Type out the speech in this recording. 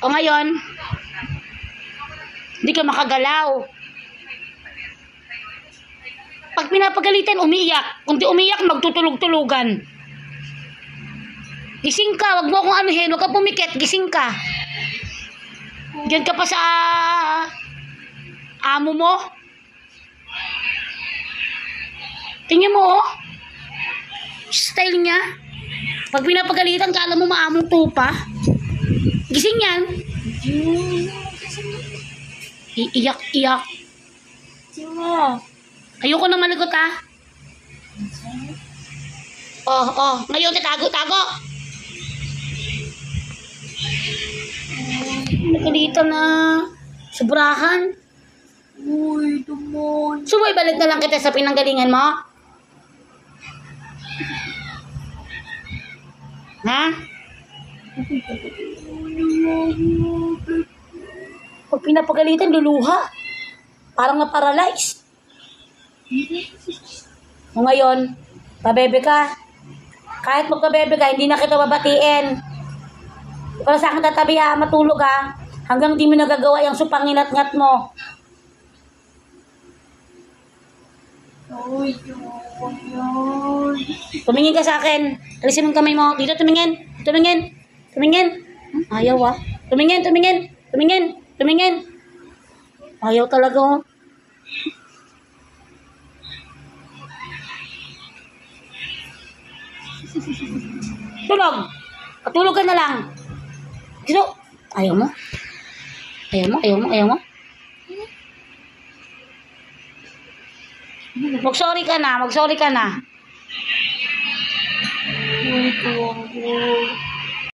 O ngayon, hindi ka makagalaw. Pag pinapagalitan, umiiyak. Kung di umiiyak, magtutulog-tulugan. Gising ka, wag mo akong anuhin, wag ka pumikit, gising ka. Diyan ka pa sa amo mo. Tingnan mo, oh. Style niya. Pag pinapagalitan, kala mo maamong tupa. Gising yan. Iiyak-iyak. Ayoko na maligot, ha. Oh. Ngayon, tago-tago. Nakalitan na. Sobrahan. Uy, tumon. Sumoy, balik na lang kita sa pinanggalingan mo. Ha? Pag pinapagalitan, luluha. Parang na-paralyze. O ngayon, pabebe ka. Kahit magpabebe ka, hindi na kita babatiin. Ikaw sa akin tatabi ha, matulog ha. Hanggang di mo nagagawa yung supanginat-ngat mo. Uy, tumon. Tumingin ka sa akin. Alisin mo yung kamay mo. Dito, tumingin. Tumingin. Ayaw ah. Tumingin. Ayaw talaga oh. Tulog. Patulog ka na lang. Dito. Ayaw mo. Mag-sorry ka na. Uy, tumon.